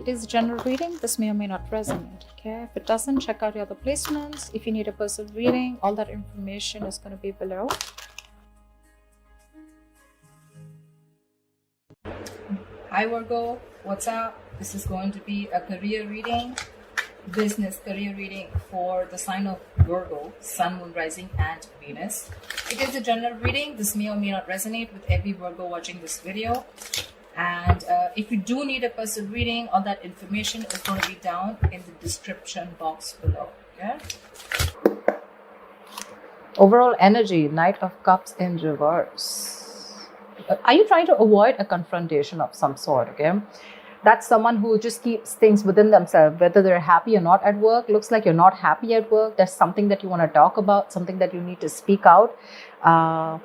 It is a general reading. This may or may not resonate. Okay. If it doesn't, check out your other placements. If you need a personal reading, all that information is going to be below. Hi Virgo, what's up? This is going to be a career reading, business career reading for the sign of Virgo, Sun, Moon, Rising, and Venus. It is a general reading. This may or may not resonate with every Virgo watching this video. And if you do need a personal reading, all that information is going to be down in the description box below. Okay. Overall energy, Knight of Cups in reverse. Are you trying to avoid a confrontation of some sort? Okay, that's someone who just keeps things within themselves, whether they're happy or not at work. Looks like you're not happy at work. There's something that you want to talk about, something that you need to speak out.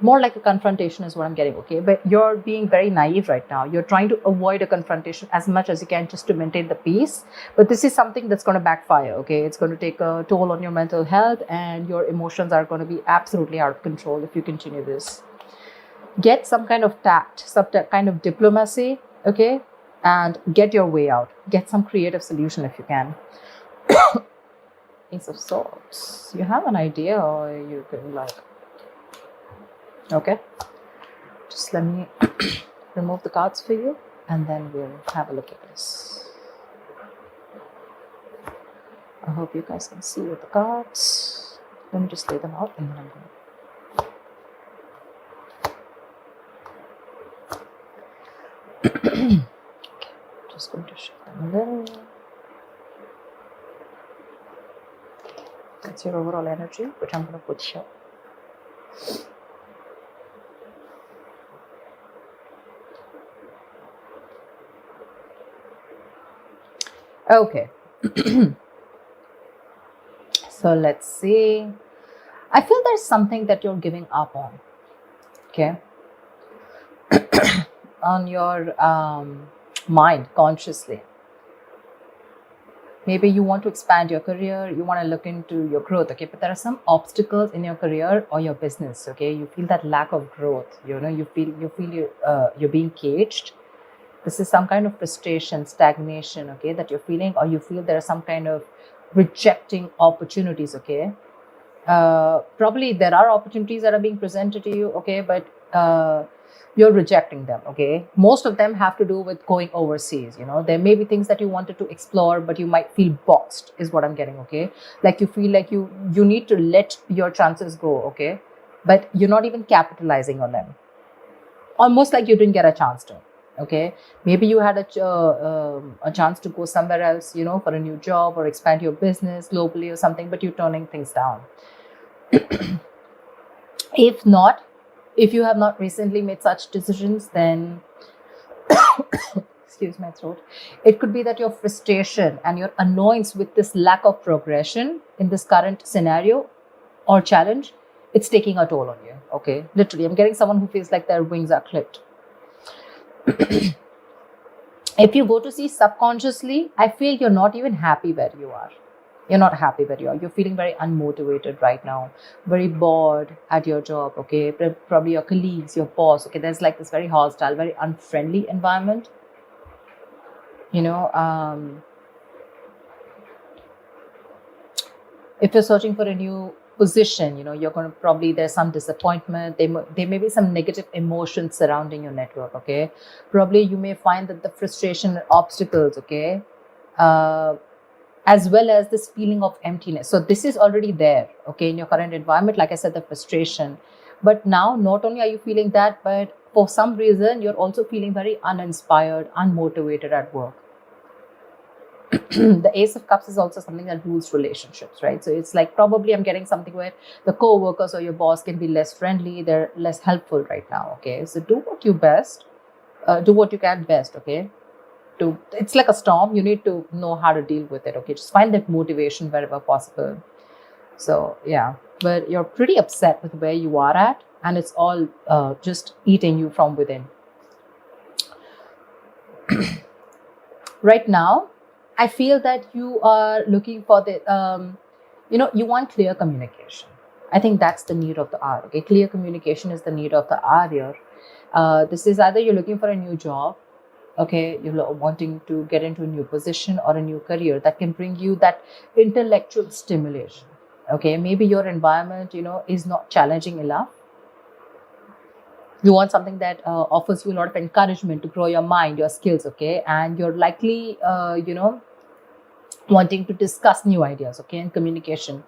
More like a confrontation is what I'm getting. Okay, but you're being very naive right now. You're trying to avoid a confrontation as much as you can just to maintain the peace. But this is something that's going to backfire. Okay, it's going to take a toll on your mental health, and your emotions are going to be absolutely out of control if you continue this. Get some kind of tact, some kind of diplomacy, okay? And get your way out. Get some creative solution if you can. Ace of Swords. You have an idea, or you can like... Okay. Just let me remove the cards for you, and then we'll have a look at this. I hope you guys can see with the cards. Let me just lay them out, and then I'm going to... Okay, just going to shift them a little. That's your overall energy, which I'm going to put here. Okay. So let's see. I feel there's something that you're giving up on. Okay. On your mind consciously. Maybe you want to expand your career, you want to look into your growth, okay, but there are some obstacles in your career or your business, okay. You feel that lack of growth, you know, you feel you're being caged. This is some kind of frustration, stagnation, okay, that you're feeling, or you feel there are some kind of rejecting opportunities, okay. Probably there are opportunities that are being presented to you, okay, but you're rejecting them, okay. Most of them have to do with going overseas, you know. There may be things that you wanted to explore, but you might feel boxed, is what I'm getting, okay. Like you feel like you need to let your chances go, okay, but you're not even capitalizing on them. Almost like you didn't get a chance to, okay. Maybe you had a chance to go somewhere else, you know, for a new job or expand your business globally or something, but you're turning things down. If not, if you have not recently made such decisions, then excuse my throat, it could be that your frustration and your annoyance with this lack of progression in this current scenario or challenge, it's taking a toll on you, okay. Literally, I'm getting someone who feels like their wings are clipped. If you go to see subconsciously, I feel you're not even happy where you are. You're not happy where you are. You're feeling very unmotivated right now, very bored at your job, okay? Probably your colleagues, your boss, okay? There's like this very hostile, very unfriendly environment. You know, if you're searching for a new position, you know, you're going to probably, there's some disappointment. There may be some negative emotions surrounding your network, okay? Probably you may find that the frustration and obstacles, okay? As well as this feeling of emptiness. So this is already there, okay, in your current environment. Like I said, the frustration. But now, not only are you feeling that, but for some reason, you're also feeling very uninspired, unmotivated at work. The Ace of Cups is also something that rules relationships, right? So it's like probably I'm getting something where the co-workers or your boss can be less friendly. They're less helpful right now, okay? So do what you can best, okay? It's like a storm. You need to know how to deal with it, okay? Just find that motivation wherever possible. So yeah, but you're pretty upset with where you are at, and it's all just eating you from within. Right now, I feel that you are looking for the you want clear communication. I think that's the need of the hour, okay? Clear communication is the need of the hour here. This is either you're looking for a new job, Okay, you're wanting to get into a new position or a new career that can bring you that intellectual stimulation. Okay, maybe your environment, is not challenging enough. You want something that offers you a lot of encouragement to grow your mind, your skills. Okay, and you're likely, wanting to discuss new ideas. Okay, and communication,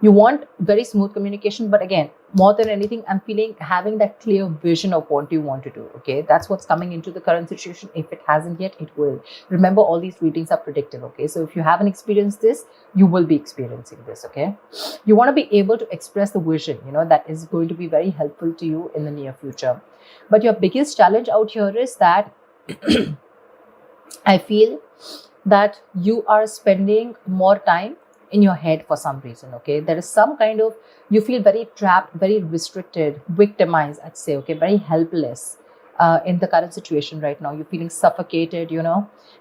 you want very smooth communication, but again, more than anything, I'm feeling having that clear vision of what you want to do. Okay, that's what's coming into the current situation. If it hasn't yet, it will. Remember, all these readings are predictive. Okay, so if you haven't experienced this, you will be experiencing this. Okay, you want to be able to express the vision, that is going to be very helpful to you in the near future. But your biggest challenge out here is that I feel that you are spending more time in your head for some reason. Okay, there is some kind of, you feel very trapped, very restricted, victimized, I'd say. Okay, very helpless in the current situation right now. You're feeling suffocated,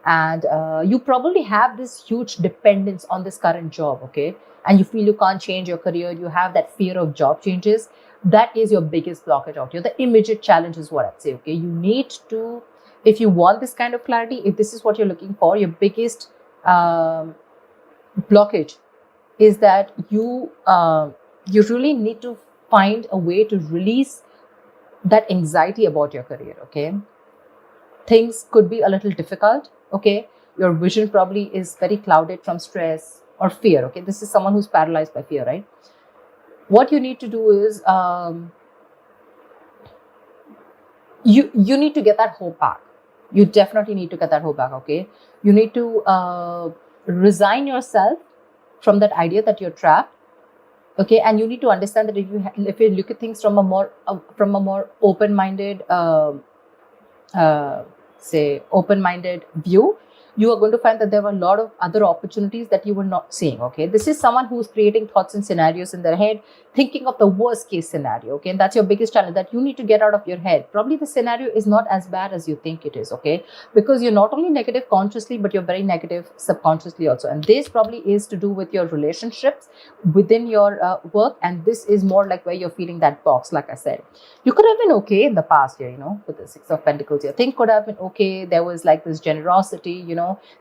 and you probably have this huge dependence on this current job. Okay, and you feel you can't change your career. You have that fear of job changes. That is your biggest blockage out here. The immediate challenge is what I'd say. Okay, you need to, if you want this kind of clarity, if this is what you're looking for, your biggest blockage is that you really need to find a way to release that anxiety about your career. Okay, things could be a little difficult. Okay, your vision probably is very clouded from stress or fear. Okay, this is someone who's paralyzed by fear, right? What you need to do is you need to get that hope back. You definitely need to get that hope back. Okay, you need to resign yourself from that idea that you're trapped. Okay, and you need to understand that if you look at things from a more open-minded open-minded view, you are going to find that there were a lot of other opportunities that you were not seeing. Okay, this is someone who's creating thoughts and scenarios in their head, thinking of the worst case scenario. Okay, and that's your biggest challenge, that you need to get out of your head. Probably the scenario is not as bad as you think it is. Okay, because you're not only negative consciously, but you're very negative subconsciously also, and this probably is to do with your relationships within your work, and this is more like where you're feeling that box. Like I said, you could have been okay in the past year, with the Six of Pentacles here. Things could have been okay. There was like this generosity,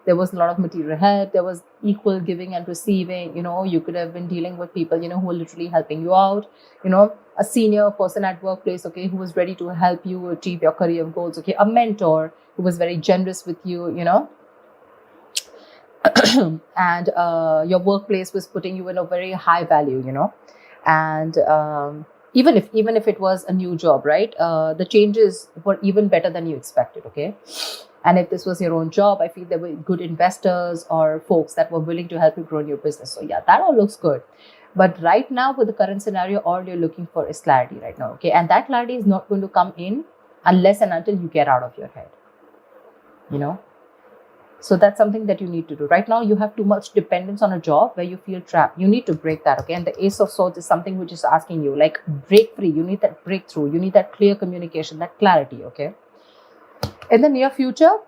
there was a lot of material help. There was equal giving and receiving. You could have been dealing with people, who were literally helping you out. A senior person at workplace, okay, who was ready to help you achieve your career goals. Okay, a mentor who was very generous with you, and your workplace was putting you in a very high value, and even if it was a new job, right, the changes were even better than you expected. Okay, and if this was your own job, I feel there were good investors or folks that were willing to help you grow your business. So yeah, that all looks good. But right now, with the current scenario, all you're looking for is clarity right now. Okay, and that clarity is not going to come in unless and until you get out of your head. So that's something that you need to do. Right now, you have too much dependence on a job where you feel trapped. You need to break that. Okay, and the Ace of Swords is something which is asking you, like, break free. You need that breakthrough. You need that clear communication, that clarity. Okay. In the near future,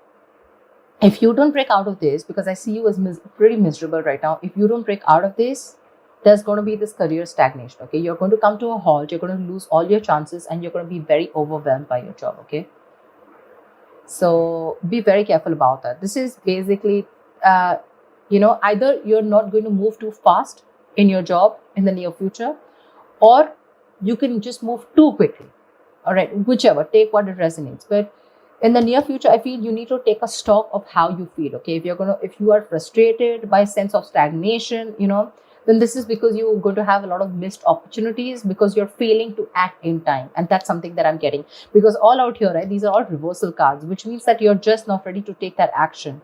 if you don't break out of this, because I see you as pretty miserable right now, if you don't break out of this, there's going to be this career stagnation. Okay, you're going to come to a halt. You're going to lose all your chances, and you're going to be very overwhelmed by your job. Okay, so be very careful about that. This is basically, either you're not going to move too fast in your job in the near future, or you can just move too quickly. All right, whichever, take what it resonates. But in the near future, I feel you need to take a stock of how you feel. Okay, if you are frustrated by a sense of stagnation, then this is because you're going to have a lot of missed opportunities because you're failing to act in time. And that's something that I'm getting, because all out here, right, these are all reversal cards, which means that you're just not ready to take that action.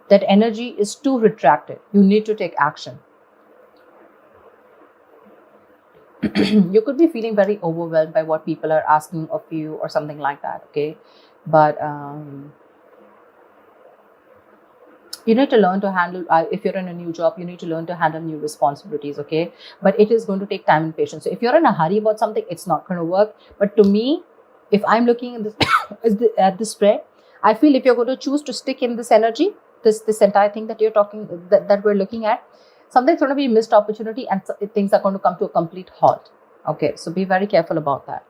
That energy is too retracted. You need to take action. You could be feeling very overwhelmed by what people are asking of you or something like that. Okay, but you need to learn to handle, if you're in a new job, you need to learn to handle new responsibilities. Okay, but it is going to take time and patience. So if you're in a hurry about something, it's not going to work. But to me, if I'm looking at this at the spread, I feel if you're going to choose to stick in this energy, this entire thing that you're talking, that we're looking at, something's going to be a missed opportunity, and things are going to come to a complete halt. Okay, so be very careful about that.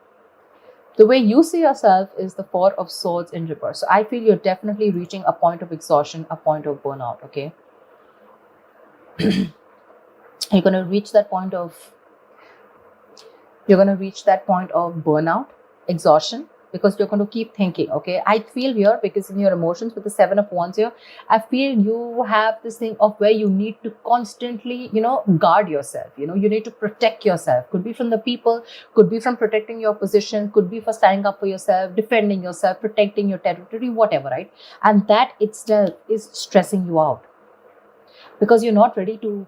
The way you see yourself is the Four of Swords in reverse. So I feel you're definitely reaching a point of exhaustion, a point of burnout, okay? You're going to reach that point of burnout, exhaustion, because you're going to keep thinking, okay? I feel here, because in your emotions with the Seven of Wands here, I feel you have this thing of where you need to constantly, guard yourself. You need to protect yourself. Could be from the people, could be from protecting your position, could be for standing up for yourself, defending yourself, protecting your territory, whatever, right? And that itself is stressing you out, because you're not ready to,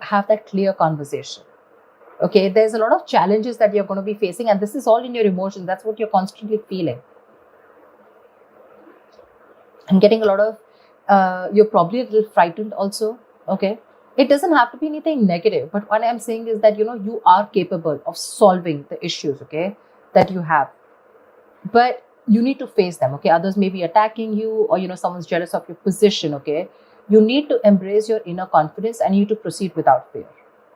have that clear conversation. Okay, there's a lot of challenges that you're going to be facing, and this is all in your emotions. That's what you're constantly feeling. I'm getting a lot of, you're probably a little frightened also. Okay, it doesn't have to be anything negative, but what I'm saying is that, you are capable of solving the issues, okay, that you have. But you need to face them, okay? Others may be attacking you, or, someone's jealous of your position, okay? You need to embrace your inner confidence, and you need to proceed without fear.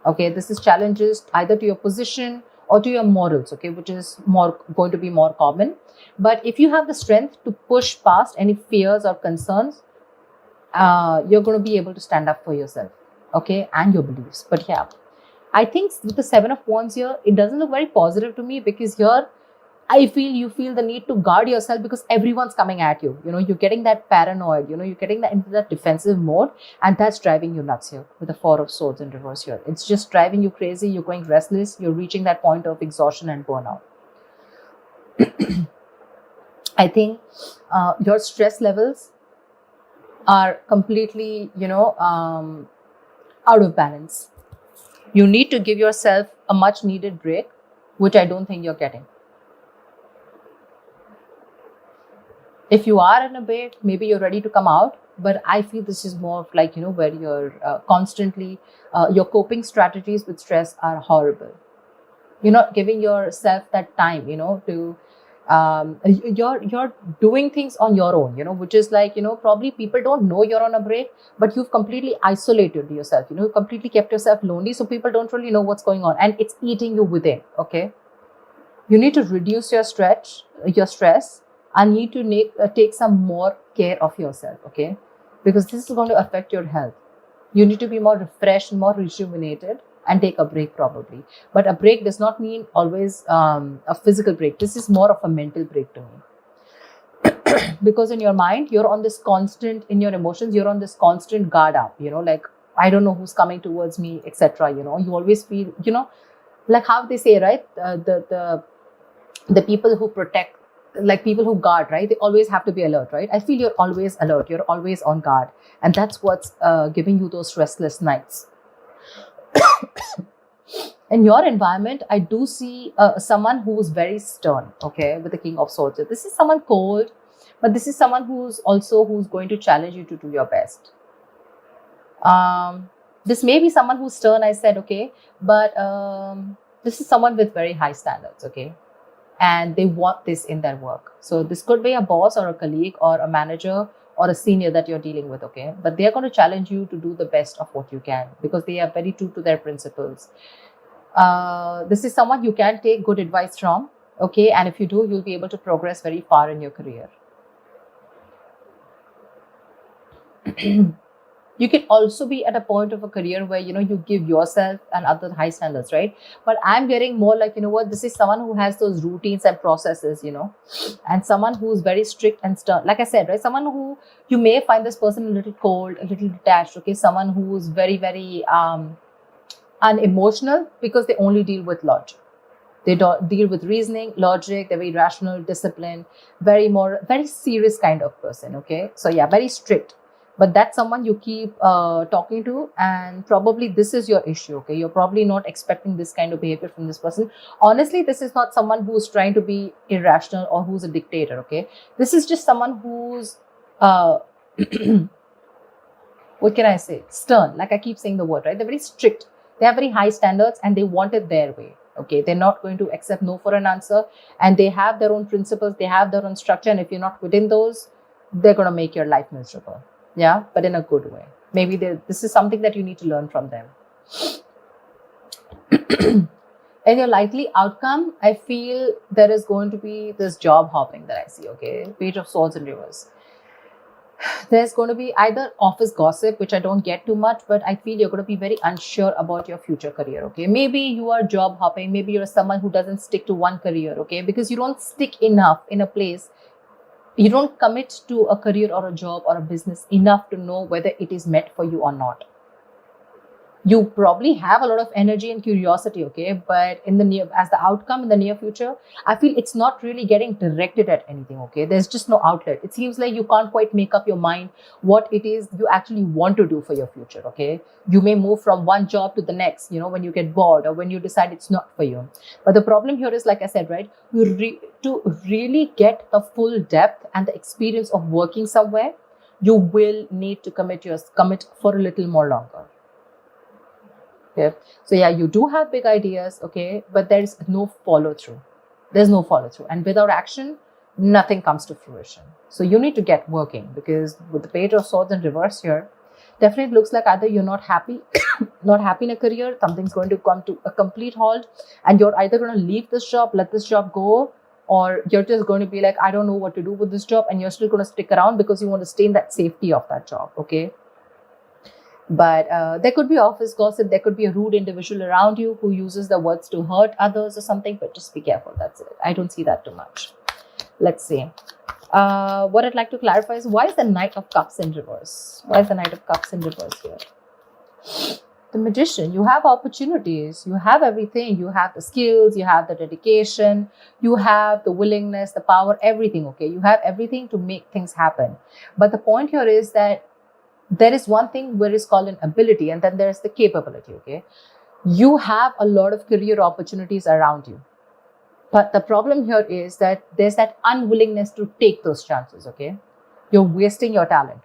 Okay, this is challenges either to your position or to your morals, okay, which is more going to be more common. But if you have the strength to push past any fears or concerns, you're going to be able to stand up for yourself, okay, and your beliefs. But yeah, I think with the Seven of Wands here, it doesn't look very positive to me, because here I feel you feel the need to guard yourself because everyone's coming at you. You're getting that paranoid, you're getting that into that defensive mode, and that's driving you nuts here with the Four of Swords in reverse here. It's just driving you crazy. You're going restless. You're reaching that point of exhaustion and burnout. I think your stress levels are completely, out of balance. You need to give yourself a much needed break, which I don't think you're getting. If you are in a break, maybe you're ready to come out, but I feel this is more of like, where you're constantly, your coping strategies with stress are horrible. You're not giving yourself that time, to, you're doing things on your own, which is like, probably people don't know you're on a break, but you've completely isolated yourself, completely kept yourself lonely. So people don't really know what's going on, and it's eating you within, okay? You need to reduce your stress, and need to take some more care of yourself, okay? Because this is going to affect your health. You need to be more refreshed, more rejuvenated, and take a break probably. But a break does not mean always a physical break. This is more of a mental break to me. Because in your mind, you're on this constant, in your emotions, you're on this constant guard up, like, I don't know who's coming towards me, etc. You always feel, like how they say, right? The people who protect, like people who guard, right? They always have to be alert, right? I feel you're always alert. You're always on guard. And that's what's giving you those restless nights. In your environment, I do see someone who's very stern, okay, with the King of Swords. This is someone cold, but this is someone who's going to challenge you to do your best. This may be someone who's stern, I said, okay, but this is someone with very high standards, okay? And they want this in their work. So this could be a boss or a colleague or a manager or a senior that you're dealing with, okay? But they're going to challenge you to do the best of what you can, because they are very true to their principles. This is someone you can take good advice from, okay? And if you do, you'll be able to progress very far in your career. You can also be at a point of a career where, you give yourself and other high standards, right? But I'm getting more like, this is someone who has those routines and processes, and someone who's very strict and stern. Like I said, right? Someone who, you may find this person a little cold, a little detached, okay? Someone who's very, very unemotional, because they only deal with logic. They don't deal with reasoning, logic. They're very rational, disciplined, very serious kind of person, okay? So yeah, very strict. But that's someone you keep talking to, and probably this is your issue, okay? You're probably not expecting this kind of behavior from this person. Honestly, this is not someone who's trying to be irrational or who's a dictator, okay? This is just someone who's, what can I say? Stern, like I keep saying the word, right? They're very strict. They have very high standards, and they want it their way, okay? They're not going to accept no for an answer, and they have their own principles. They have their own structure, and if you're not within those, they're going to make your life miserable. Yeah, but in a good way. Maybe this is something that you need to learn from them. In your likely outcome, I feel there is going to be this job hopping that I see, okay? Page of Swords in reverse. There's going to be either office gossip, which I don't get too much, but I feel you're going to be very unsure about your future career, okay? Maybe you are job hopping, maybe you're someone who doesn't stick to one career, okay? Because you don't stick enough in a place, you don't commit to a career or a job or a business enough to know whether it is meant for you or not. You probably have a lot of energy and curiosity, okay, but in the near, as the outcome in the near future, I feel it's not really getting directed at anything, okay? There's just no outlet. It seems like you can't quite make up your mind what it is you actually want to do for your future, okay? You may move from one job to the next, you know, when you get bored or when you decide it's not for you. But the problem here is, like I said, right, to really get the full depth and the experience of working somewhere, you will need to commit for a little more longer. Yeah. So yeah, you do have big ideas, okay, but there's no follow through. There's no follow through, and without action, nothing comes to fruition. So you need to get working, because with the Page of Swords in reverse here, definitely looks like either you're not happy, not happy in a career, something's going to come to a complete halt, and you're either going to leave this job, let this job go, or you're just going to be like, I don't know what to do with this job, and you're still going to stick around because you want to stay in that safety of that job, okay? But there could be office gossip, there could be a rude individual around you who uses the words to hurt others or something, but just be careful, that's it. I don't see that too much. Let's see. What I'd like to clarify is, why is the Knight of Cups in reverse? Why is the Knight of Cups in reverse here? The Magician. You have opportunities, you have everything, you have the skills, you have the dedication, you have the willingness, the power, everything, okay? You have everything to make things happen. But the point here is that there is one thing where it's called an ability, and then there's the capability, okay? You have a lot of career opportunities around you. But the problem here is that there's that unwillingness to take those chances, okay? You're wasting your talent.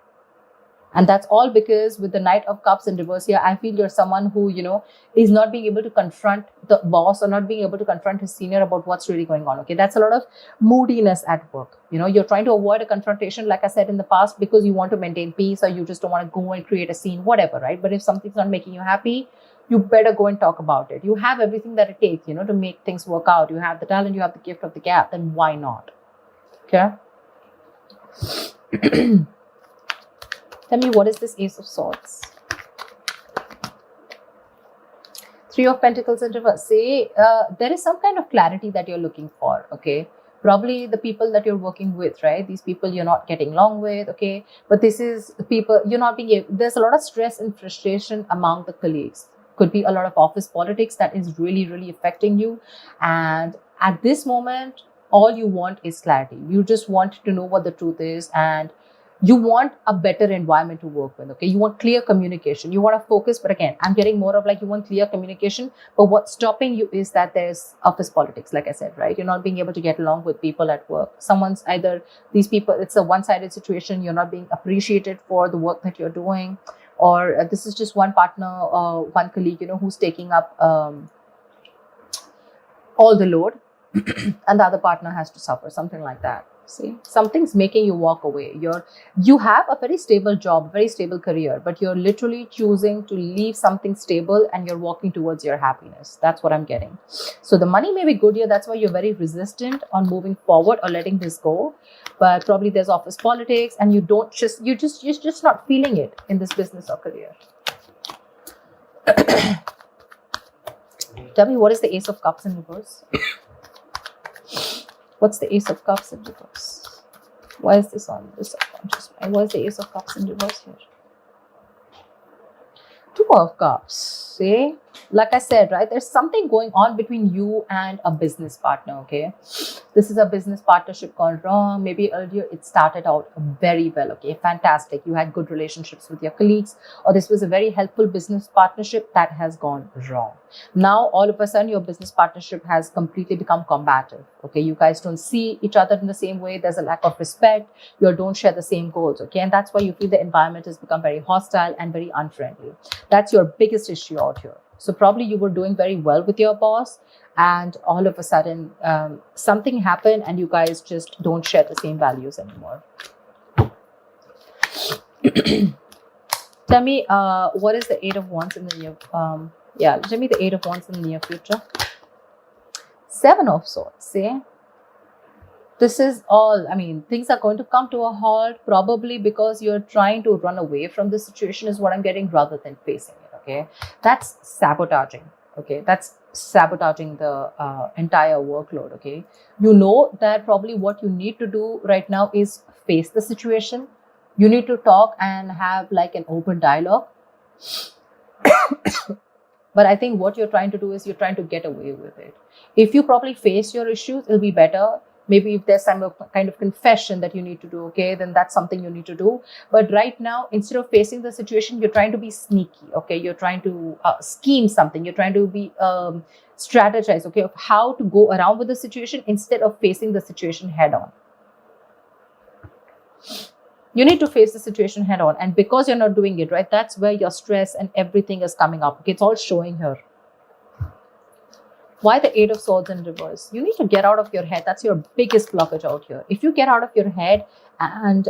And that's all because with the Knight of Cups in reverse here, I feel you're someone who, you know, is not being able to confront the boss or not being able to confront his senior about what's really going on, okay? That's a lot of moodiness at work. You know, you're trying to avoid a confrontation, like I said in the past, because you want to maintain peace or you just don't want to go and create a scene, whatever, right? But if something's not making you happy, you better go and talk about it. You have everything that it takes, you know, to make things work out. You have the talent, you have the gift of the gap, then why not? Okay? Tell me, what is this Ace of Swords? Three of Pentacles in reverse. Say, there is some kind of clarity that you're looking for, okay? Probably the people that you're working with, right? These people you're not getting along with, okay? But this is people you're not being able, there's a lot of stress and frustration among the colleagues. Could be a lot of office politics that is really, really affecting you. And at this moment, all you want is clarity. You just want to know what the truth is, and you want a better environment to work with, okay? You want clear communication. You want to focus, but again, I'm getting more of like you want clear communication, but what's stopping you is that there's office politics, like I said, right? You're not being able to get along with people at work. Someone's either, these people, it's a one-sided situation. You're not being appreciated for the work that you're doing, or this is just one partner, one colleague, you know, who's taking up all the load and the other partner has to suffer, something like that. See, something's making you walk away. You have a very stable job, very stable career, but you're literally choosing to leave something stable and you're walking towards your happiness. That's what I'm getting. So the money may be good here. That's why you're very resistant on moving forward or letting this go. But probably there's office politics and you're just not feeling it in this business or career. Tell me, what is the Ace of Cups in reverse? What's the Ace of Cups in reverse? Why is this on the subconscious mind? Why is the Ace of Cups in reverse here? Two of Cups. See? Like I said, right? There's something going on between you and a business partner, okay? This is a business partnership gone wrong. Maybe earlier it started out very well, okay? Fantastic. You had good relationships with your colleagues, or this was a very helpful business partnership that has gone wrong. Now, all of a sudden, your business partnership has completely become combative, okay? You guys don't see each other in the same way. There's a lack of respect. You don't share the same goals, okay? And that's why you feel the environment has become very hostile and very unfriendly. That's your biggest issue out here. So probably you were doing very well with your boss, and all of a sudden something happened and you guys just don't share the same values anymore. Tell me, what is the Eight of Wands in the near, tell me the Eight of Wands in the near future. Seven of Swords. See, this is all, I mean, things are going to come to a halt, probably because you're trying to run away from the situation, is what I'm getting, rather than facing it. Okay, that's sabotaging. Okay, that's sabotaging the entire workload. Okay, you know that probably what you need to do right now is face the situation. You need to talk and have like an open dialogue. But I think what you're trying to do is you're trying to get away with it. If you probably face your issues, it'll be better. Maybe if there's some kind of confession that you need to do, okay, then that's something you need to do. But right now, instead of facing the situation, you're trying to be sneaky, okay? You're trying to scheme something. You're trying to be strategize, okay, of how to go around with the situation instead of facing the situation head on. You need to face the situation head on, and because you're not doing it, right, that's where your stress and everything is coming up. Okay, it's all showing here. Why the Eight of Swords in reverse? You need to get out of your head. That's your biggest blockage out here. If you get out of your head and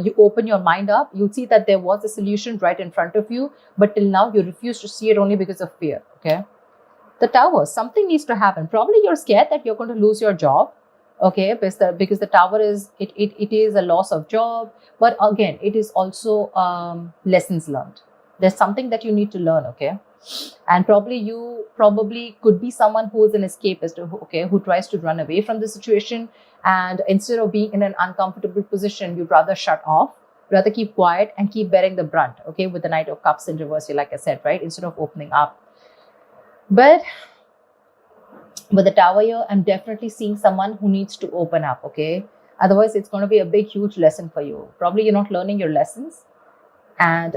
you open your mind up, you'll see that there was a solution right in front of you, but till now you refuse to see it only because of fear. Okay, the Tower, something needs to happen. Probably you're scared that you're going to lose your job. Okay, because the Tower is it is a loss of job, but again it is also lessons learned. There's something that you need to learn. Okay, and probably you could be someone who is an escapist, okay, who tries to run away from the situation, and instead of being in an uncomfortable position, you'd rather shut off, rather keep quiet and keep bearing the brunt. Okay, with the Knight of Cups in reverse, like I said, right, instead of opening up. But with the Tower here, I'm definitely seeing someone who needs to open up. Okay, otherwise it's going to be a big huge lesson for you. Probably you're not learning your lessons, and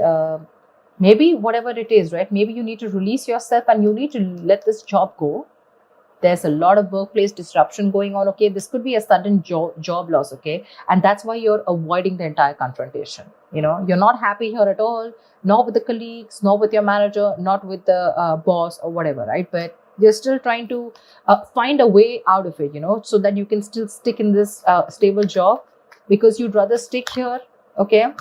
maybe whatever it is, right, maybe you need to release yourself and you need to let this job go. There's a lot of workplace disruption going on. Okay, this could be a sudden job loss. Okay, and that's why you're avoiding the entire confrontation. You know, you're not happy here at all, not with the colleagues, not with your manager, not with the boss or whatever, right? But you're still trying to find a way out of it, you know, so that you can still stick in this stable job, because you'd rather stick here, okay,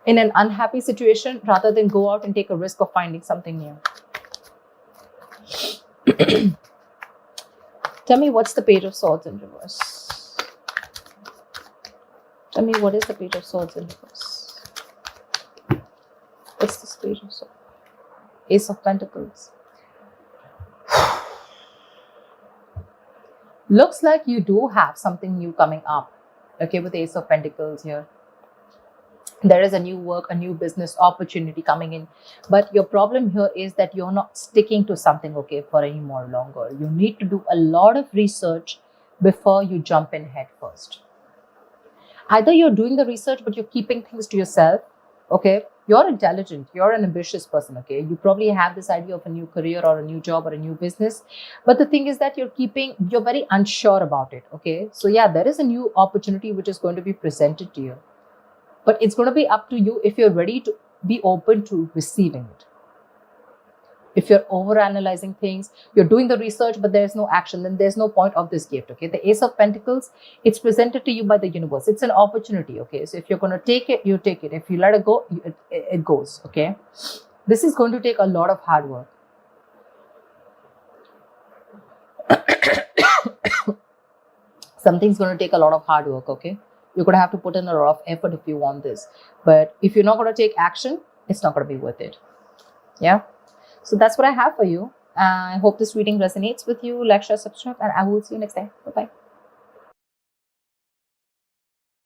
in an unhappy situation rather than go out and take a risk of finding something new. Tell me, what's the Page of Swords in reverse? Tell me, what is the Page of Swords in reverse? What's this Page of Swords? Ace of Pentacles. Looks like you do have something new coming up. Okay, with the Ace of Pentacles here. There is a new work, a new business opportunity coming in. But your problem here is that you're not sticking to something, okay, for any more longer. You need to do a lot of research before you jump in head first. Either you're doing the research, but you're keeping things to yourself, okay? You're intelligent, you're an ambitious person, okay? You probably have this idea of a new career or a new job or a new business. But the thing is that you're very unsure about it, okay? So yeah, there is a new opportunity which is going to be presented to you. But it's going to be up to you if you're ready to be open to receiving it. If you're overanalyzing things, you're doing the research, but there's no action, then there's no point of this gift, okay? The Ace of Pentacles, it's presented to you by the universe. It's an opportunity, okay? So if you're going to take it, you take it. If you let it go, it goes, okay? This is going to take a lot of hard work. Something's going to take a lot of hard work, okay? You're going to have to put in a lot of effort if you want this. But if you're not going to take action, it's not going to be worth it. Yeah? So that's what I have for you. I hope this reading resonates with you. Like, share, subscribe, and I will see you next time. Bye-bye.